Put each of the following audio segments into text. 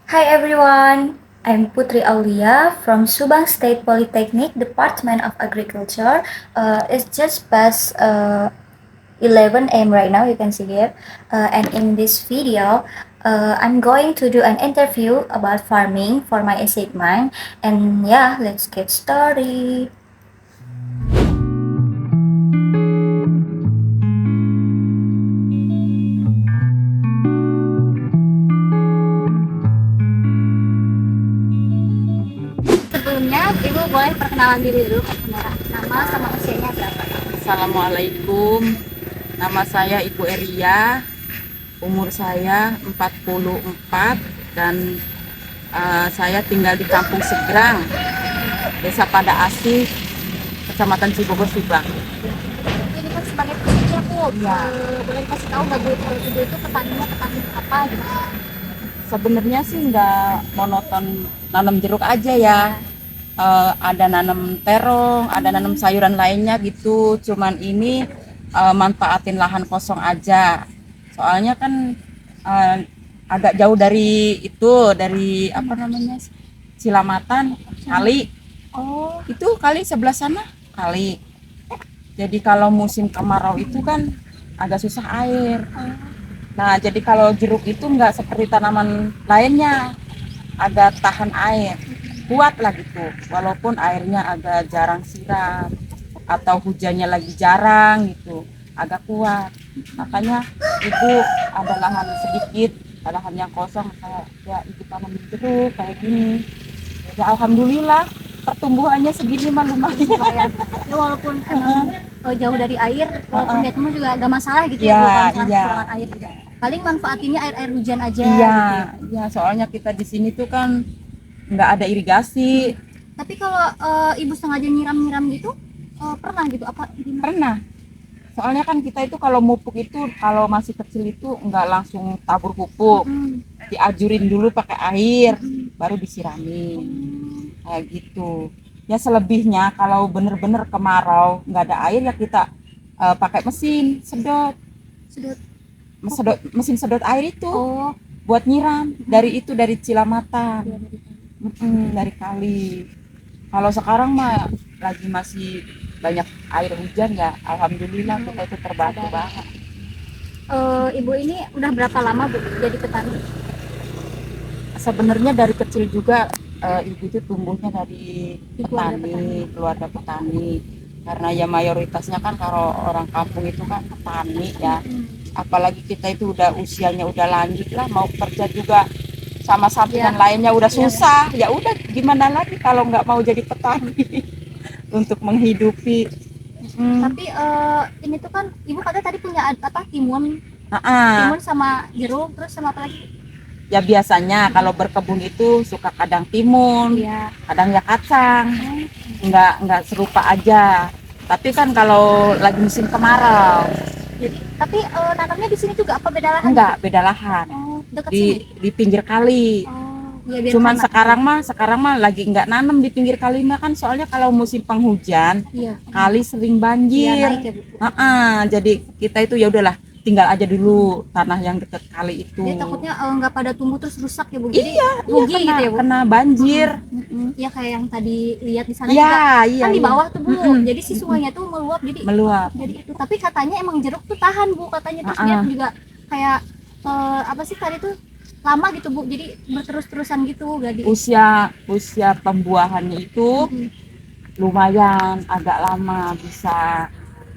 Hi everyone, I'm Putri Aulia from Subang State Polytechnic, Department of Agriculture. It's just past 11 a.m. right now, you can see here. And in this video, I'm going to do an interview about farming for my assignment. And yeah, let's get started. Sebelumnya, Ibu boleh perkenalan diri dulu ke kamera. Nama sama usianya berapa? Assalamualaikum, nama saya Ibu Eria, umur saya 44 dan saya tinggal di Kampung Seberang, Desa Pada Asih, Kecamatan Cibogor, Subang. Ini kan sebagai pekerja Bu, Ya. boleh kasih tahu nggak Bu, kalau Ibu itu petaninya petani apa gitu? Sebenarnya sih nggak monoton nanam jeruk aja ya. Ada nanam terong, ada nanam sayuran lainnya gitu. Cuman ini manfaatin lahan kosong aja. Soalnya kan eh, agak jauh dari itu, dari apa namanya, Cilamatan, kali. Oh, Itu kali sebelah sana, kali. Jadi kalau musim kemarau itu kan agak susah air. Nah, jadi kalau jeruk itu nggak seperti tanaman lainnya, agak tahan air, kuat lah gitu. Walaupun airnya agak jarang siram atau hujannya lagi jarang gitu, agak kuat. Makanya ibu ada lahan sedikit, ada lahan yang kosong, kayak ya ibu tanam jeruk kayak gini. Ya alhamdulillah pertumbuhannya segini mah lumayan. ya walaupun emang jauh dari air, walaupun dia temu juga gak masalah gitu ya, Ya, Bu, kalau misalnya iya. kekurangan air juga. Paling manfaatinnya air-air hujan aja Iya, gitu ya. iya, soalnya kita di sini tuh kan nggak ada irigasi. Tapi kalau Ibu sengaja nyiram-nyiram gitu, pernah gitu apa gimana? Pernah. Soalnya kan kita itu kalau mupuk itu kalau masih kecil itu nggak langsung tabur pupuk, diajurin dulu pakai air, baru disiramin, kayak gitu. Ya selebihnya kalau bener-bener kemarau nggak ada air ya kita pakai mesin sedot, Sedot. mesin sedot air itu Oh, buat nyiram dari Cilamatan, iya, dari tadi. dari kali. Kalau sekarang mah lagi masih banyak air hujan ya, alhamdulillah kita itu terbantu banget. Ibu ini udah berapa lama Bu jadi petani? Sebenarnya dari kecil juga ibu itu tumbuhnya dari Di keluarga petani, keluarga petani. Karena ya mayoritasnya kan kalau orang kampung itu kan petani ya. Apalagi kita itu udah usianya udah lanjut lah, mau kerja juga sama sampingan Ya. lainnya udah Iya. susah. Ya udah gimana lagi kalau nggak mau jadi petani untuk menghidupi. Tapi ini tuh kan Ibu katanya tadi punya apa timun, Nah, timun sama jeruk, terus sama apa lagi? ya biasanya kalau berkebun itu suka kadang timun, Iya. kadang ya kacang, nggak serupa aja. Tapi kan kalau lagi musim kemarau, Jadi, tapi nanamnya di sini juga apa beda lahan? enggak beda lahan Oh, dekat sini. di pinggir kali. Oh, ya biar Cuman hemat. sekarang mah lagi nggak nanam di pinggir kali mah kan soalnya kalau musim penghujan Iya. kali sering Iya, banjir. naik ya Bu. Jadi kita itu ya udahlah tinggal aja dulu tanah yang deket kali itu. Jadi takutnya nggak pada tumbuh terus rusak ya Bu. Jadi Iya, rugi kena, gitu ya Bu. kena banjir. Iya kayak yang tadi lihat di sana Iya, juga. iya, Kan di iya. bawah tuh Bu. Mm-mm. Jadi si sungainya tuh meluap Meluap. jadi itu. Tapi katanya emang jeruk tuh tahan Bu katanya, terus dia juga kayak apa sih tadi tuh lama gitu Bu. Jadi berterus-terusan gitu gak di Usia pembuahannya itu Mm-mm. lumayan agak lama, bisa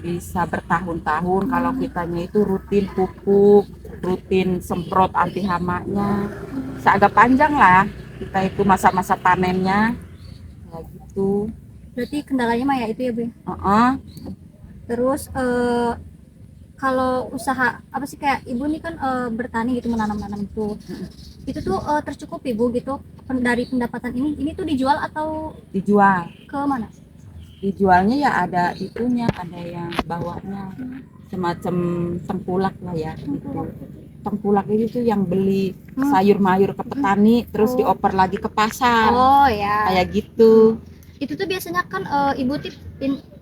bisa bertahun-tahun kalau kitanya itu rutin pupuk, rutin semprot anti hamanya. Bisa agak panjang lah kita itu masa-masa panennya kayak gitu. Berarti kendalanya mah ya itu ya Bu. Heeh. Terus kalau usaha apa sih kayak Ibu nih kan bertani gitu menanam-nanam itu tuh tercukupi Bu gitu dari pendapatan ini tuh dijual atau Dijual. ke mana? Dijualnya ya ada itunya, ada yang bawahnya semacam tengkulak lah ya gitu. Tengkulak itu tuh yang beli sayur mayur ke petani terus dioper lagi ke pasar Oh ya. kayak gitu. Itu tuh biasanya kan Ibu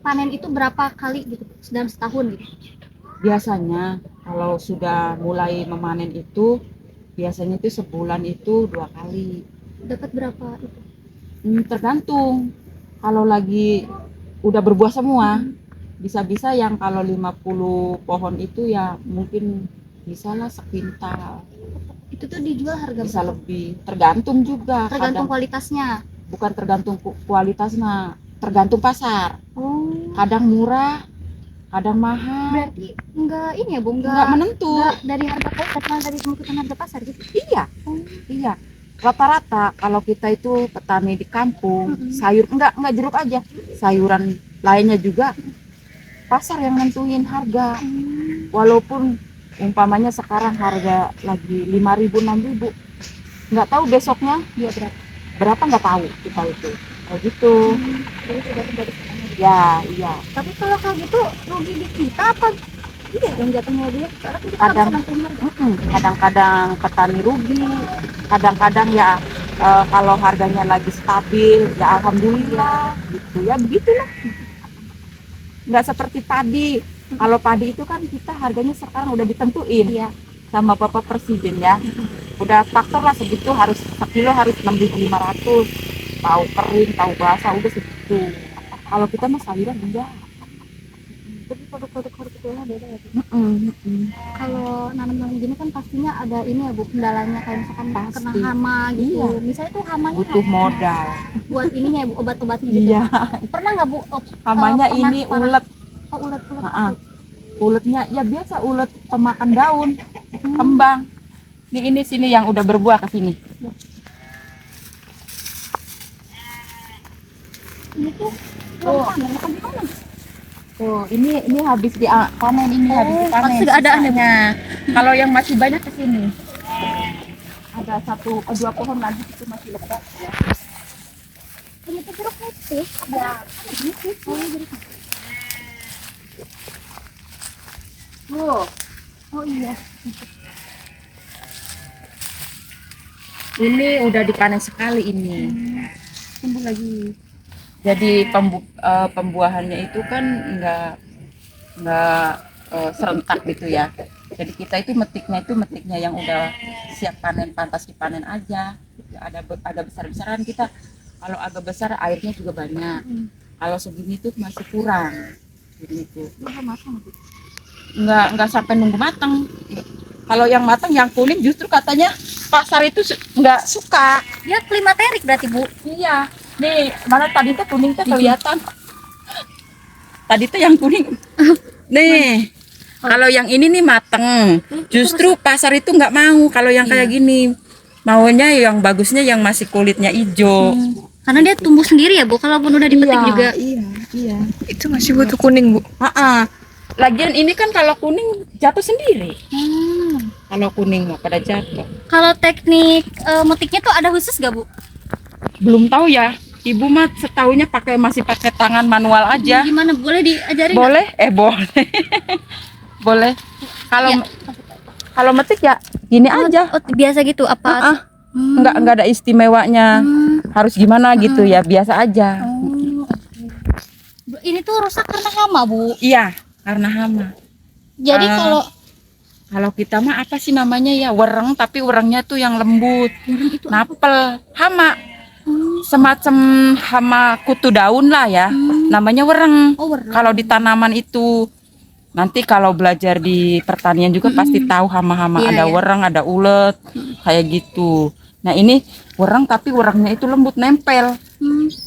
panen itu berapa kali gitu dalam setahun gitu? Biasanya kalau sudah mulai memanen itu biasanya itu sebulan itu 2 kali. Dapat berapa itu? Tergantung. Kalau lagi udah berbuah semua, bisa-bisa yang kalau 50 pohon itu ya mungkin bisa lah sekintal, Itu tuh dijual harga bisa berapa? lebih. Tergantung juga, Tergantung kadang kualitasnya. bukan tergantung kualitasnya, tergantung pasar. Oh, Kadang murah, kadang mahal, berarti enggak ini ya, Bu, nggak menentu. enggak dari harga kualitas, malah dari pengikutan harga pasar gitu. Iya, iya. Rata-rata kalau kita itu petani di kampung, sayur enggak jeruk aja, sayuran lainnya juga pasar yang nentuin harga. Walaupun umpamanya sekarang harga lagi 5.000 6.000, nggak tahu besoknya Dia berapa? berapa, nggak tahu kita itu. Kayak gitu. Jadi tergantung dari sana. Ya, iya. Tapi kalau kayak gitu rugi di kita apa? Iya, yang jatuhnya dia. Karena kita nggak Kadang bisa nentuin harga. kadang-kadang petani rugi, kadang-kadang ya kalau harganya lagi stabil ya alhamdulillah gitu ya, begitulah. Nggak seperti padi. Kalau padi itu kan kita harganya sekarang udah ditentuin Iya. sama Bapak Presiden ya. Udah faktor lah segitu, harus sekilo harus 6.500. Tahu kering, tahu basah udah segitu. Kalau kita mah sayuran enggak. Jadi produk-produk hortikultura beda ya, Bu. Kalau Kalau nanam-nanam gini kan pastinya ada ini ya, Bu, kendalanya kayak misalkan Pasti. kena hama gitu. Iya. Misalnya tuh hamanya butuh modal. buat ininya ya, Bu, obat-obatnya gitu. Iya. Pernah nggak, Bu? Hamanya pernah ini parah. ulet. Oh, ulet-ulet. Heeh. Uletnya ya biasa ulet pemakan daun, kembang. Ini sini yang udah berbuah ke sini. Ini tuh Oh. panen apa gimana? Tuh, ini habis panen, ini habis Oh, dipanen. pasti ada nih, Bu. Sisanya. Kalau yang masih banyak ke sini. Ada 2 pohon lagi itu masih lebat ya. Ini tuh jeruk nipis. Ya. Nipis. Oh, jeruk. Tuh, Oh iya. ini udah dipanen sekali ini. Tumbuh lagi. Jadi pembuahannya itu kan nggak serentak gitu ya. Jadi kita itu metiknya yang udah siap panen, pantas dipanen aja. Ada besar-besaran kita. Kalau agak besar airnya juga banyak. Kalau segini tuh masih kurang. Gini tuh. Udah matang, Bu. Nggak sampai nunggu matang. Kalau yang matang, yang kuning justru katanya pasar itu nggak suka. Dia klimaterik berarti, Bu. Iya. Nih, mana tadi tuh kuning tuh kelihatan. Tadi tuh yang kuning. Nih, kalau yang ini nih mateng. Justru pasar itu nggak mau kalau yang kayak gini. Maunya yang bagusnya yang masih kulitnya hijau. Karena dia tumbuh sendiri ya, Bu. Kalaupun udah dipetik juga. Iya. Itu masih butuh kuning, Bu. Lagian ini kan kalau kuning jatuh sendiri. Kalau kuning mah pada jatuh. Kalau teknik metiknya tuh ada khusus gak, Bu? Belum tahu ya. Ibu mah setahunya masih pakai tangan manual aja. Gimana, boleh diajarin? Boleh? Boleh. Boleh. Kalau Ya. kalau metik ya gini aja. Oh, biasa gitu apa? Enggak ada istimewanya. Harus gimana gitu ya, biasa aja. Oh, oke. Ini tuh rusak karena hama, Bu. Iya, karena hama. Jadi Kalau kita mah apa sih namanya ya, wereng, tapi werengnya tuh yang lembut. itu Napel, hama. Semacam hama kutu daun lah ya. Namanya wereng. Oh, wereng. Kalau di tanaman itu nanti kalau belajar di pertanian juga pasti tahu hama-hama. Iya, Ada iya. wereng, ada ulet, kayak gitu. Nah ini wereng tapi werengnya itu lembut, nempel.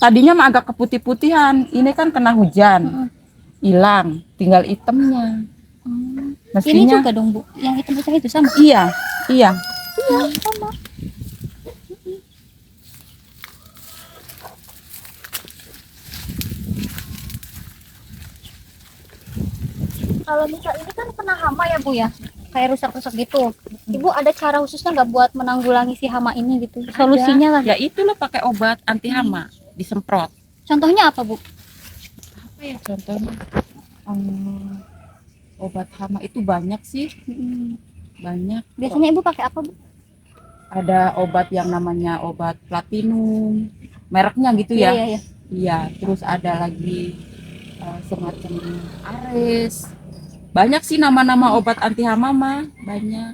Tadinya mah agak keputih-putihan. Ini kan kena hujan, hilang, tinggal itemnya. ini Mestinya juga dong, Bu. Yang hitam-hitam itu sama. iya. Sama. Kalau misal ini kan kena hama ya, Bu ya. Kayak rusak-rusak gitu. Ibu ada cara khususnya nggak buat menanggulangi si hama ini gitu? Solusinya lah. Ya itulah pakai obat anti hama, disemprot. Contohnya apa, Bu? Apa ya contohnya? Obat hama itu banyak sih, banyak. Biasanya Ibu pakai apa, Bu? Ada obat yang namanya obat platinum, mereknya gitu ya. Iya. Iya, terus ada lagi semacam Ares. Banyak sih nama-nama obat anti hama mah, banyak.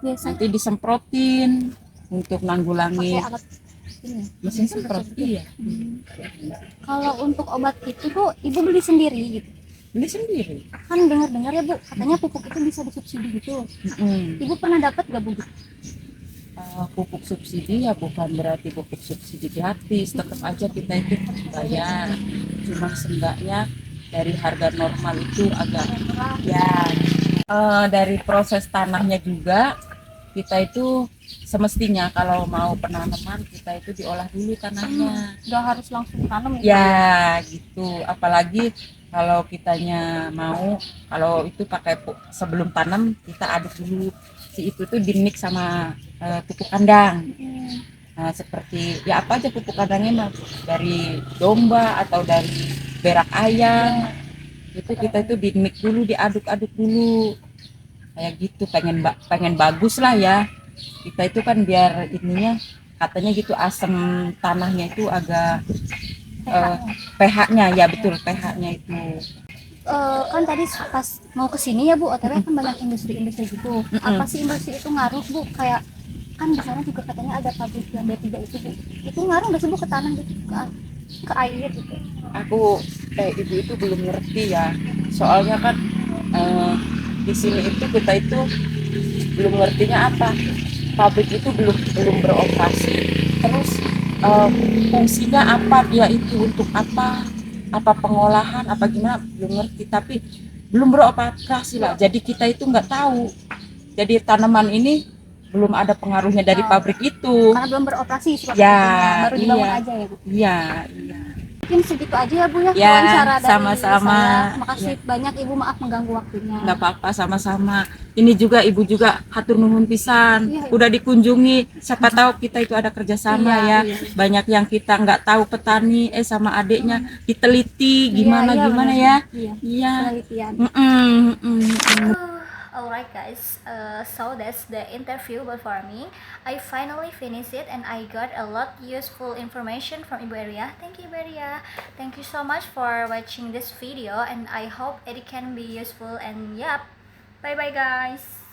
Biasa Nanti disemprotin untuk nanggulangi pakai alat ini. mesin semprot. Iya, Kalau untuk obat itu tuh ibu beli sendiri gitu. beli sendiri. Kan dengar-dengar ya bu, katanya pupuk itu bisa disubsidi gitu. Ibu pernah dapat gak bu? Pupuk subsidi ya bukan berarti pupuk subsidi gratis, tetap aja kita itu harus bayar. Cuma seenggaknya dari harga normal itu agak ya, dari proses tanahnya juga kita itu semestinya kalau mau penanaman kita itu diolah dulu tanahnya. Gak harus langsung tanam Ya gitu, apalagi kalau kitanya mau, kalau itu pakai sebelum tanam kita aduk dulu si itu tuh dimix sama pupuk kandang. Nah, seperti ya apa aja pupuk kandangnya mah, dari domba atau dari berak ayam itu kita itu dimix dulu, diaduk-aduk dulu kayak gitu. Pengen bagus lah ya kita itu kan, biar ininya katanya gitu asam tanahnya itu agak pH-nya ya, betul, pH-nya itu. Kan tadi pas mau ke sini ya Bu, OTW kan banyak industri-industri gitu. Apa sih industri itu ngaruh Bu? Kayak kan di sana juga katanya ada pabrik yang B3 itu Bu. Itu ngaruh nggak sih Bu ke tanah gitu, ke air gitu? Aku ibu itu belum ngerti ya, soalnya kan di sini itu kita itu belum ngertinya apa, pabrik itu belum beroperasi, terus fungsinya apa dia itu, untuk apa pengolahan apa gimana belum ngerti, tapi belum beroperasi lah, jadi kita itu nggak tahu, jadi tanaman ini belum ada pengaruhnya dari pabrik itu. Karena belum beroperasi surat Ya, izinnya, baru dibangun iya. aja ya Bu. Iya. Mungkin segitu aja ya Bu ya, Ya, wawancara dari sama-sama. saya. Makasih banyak Ibu, maaf mengganggu waktunya. Nggak apa-apa, sama-sama. Ini juga ibu juga hatur nuhun pisan, Iya, udah dikunjungi, siapa tahu kita itu ada kerjasama Iya, ya. iya. Banyak yang kita nggak tahu, petani sama adiknya diteliti gimana Iya, gimana benar. ya. Iya. Iya. Penelitian. Alright guys, so that's the interview for me. I finally finished it and I got a lot useful information from Ibu Eria. Thank you Ibu Eria. Thank you so much for watching this video and I hope it can be useful and yep. Bye bye guys.